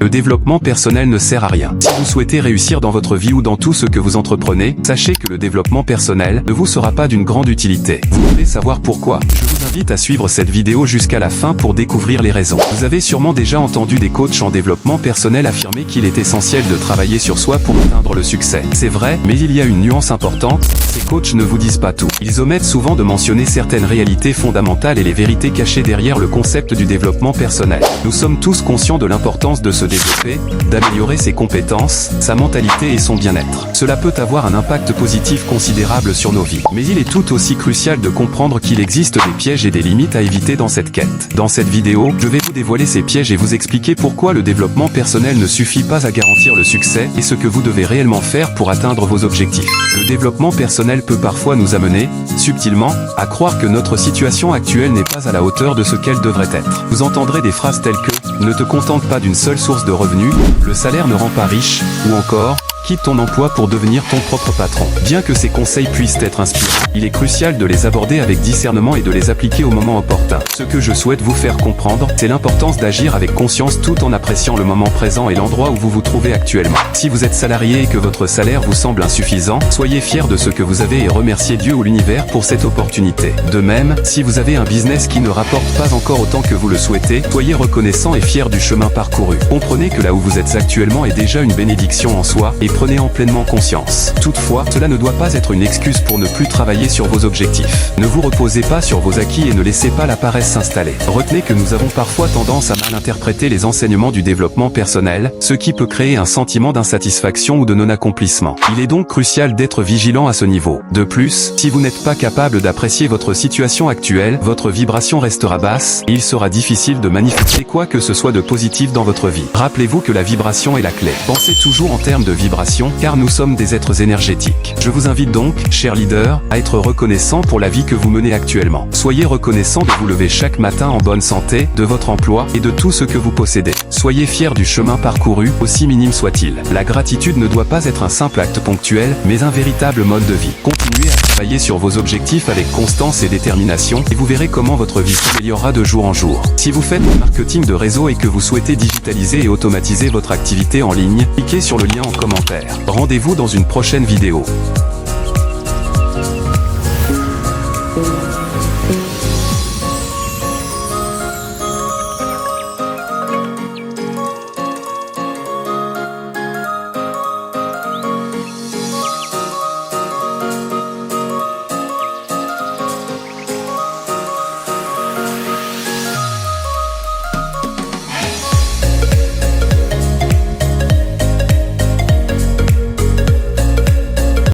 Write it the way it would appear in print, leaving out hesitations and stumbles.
Le développement personnel ne sert à rien. Si vous souhaitez réussir dans votre vie ou dans tout ce que vous entreprenez, sachez que le développement personnel ne vous sera pas d'une grande utilité. Vous voulez savoir pourquoi? Je vous invite à suivre cette vidéo jusqu'à la fin pour découvrir les raisons. Vous avez sûrement déjà entendu des coachs en développement personnel affirmer qu'il est essentiel de travailler sur soi pour atteindre le succès. C'est vrai, mais il y a une nuance importante, ces coachs ne vous disent pas tout. Ils omettent souvent de mentionner certaines réalités fondamentales et les vérités cachées derrière le concept du développement personnel. Nous sommes tous conscients de l'importance de se développer, d'améliorer ses compétences, sa mentalité et son bien-être. Cela peut avoir un impact positif considérable sur nos vies. Mais il est tout aussi crucial de comprendre qu'il existe des pièges et des limites à éviter dans cette quête. Dans cette vidéo, je vais vous dévoiler ces pièges et vous expliquer pourquoi le développement personnel ne suffit pas à garantir le succès et ce que vous devez réellement faire pour atteindre vos objectifs. Le développement personnel peut parfois nous amener, subtilement, à croire que notre situation actuelle n'est pas à la hauteur de ce qu'elle devrait être. Vous entendrez des phrases telles que « ne te contente pas d'une seule source de revenus, le salaire ne rend pas riche » ou encore « quitte ton emploi pour devenir ton propre patron ». Bien que ces conseils puissent être inspirants, il est crucial de les aborder avec discernement et de les appliquer au moment opportun. Ce que je souhaite vous faire comprendre, c'est l'importance d'agir avec conscience tout en appréciant le moment présent et l'endroit où vous vous trouvez actuellement. Si vous êtes salarié et que votre salaire vous semble insuffisant, soyez fier de ce que vous avez et remerciez Dieu ou l'univers pour cette opportunité. De même, si vous avez un business qui ne rapporte pas encore autant que vous le souhaitez, soyez reconnaissant et fier du chemin parcouru. Comprenez que là où vous êtes actuellement est déjà une bénédiction en soi et prenez-en pleinement conscience. Toutefois, cela ne doit pas être une excuse pour ne plus travailler sur vos objectifs. Ne vous reposez pas sur vos acquis et ne laissez pas la paresse s'installer. Retenez que nous avons parfois tendance à mal interpréter les enseignements du développement personnel, ce qui peut créer un sentiment d'insatisfaction ou de non-accomplissement. Il est donc crucial d'être vigilant à ce niveau. De plus, si vous n'êtes pas capable d'apprécier votre situation actuelle, votre vibration restera basse, et il sera difficile de manifester quoi que ce soit de positif dans votre vie. Rappelez-vous que la vibration est la clé. Pensez toujours en termes de vibration, car nous sommes des êtres énergétiques. Je vous invite donc, chers leaders, à être reconnaissant pour la vie que vous menez actuellement. Soyez reconnaissant de vous lever chaque matin en bonne santé, de votre emploi et de tout ce que vous possédez. Soyez fiers du chemin parcouru, aussi minime soit-il. La gratitude ne doit pas être un simple acte ponctuel, mais un véritable mode de vie. Continuez à travailler sur vos objectifs avec constance et détermination, et vous verrez comment votre vie s'améliorera de jour en jour. Si vous faites du marketing de réseau et que vous souhaitez digitaliser et automatiser votre activité en ligne, cliquez sur le lien en commentaire. Rendez-vous dans une prochaine vidéo.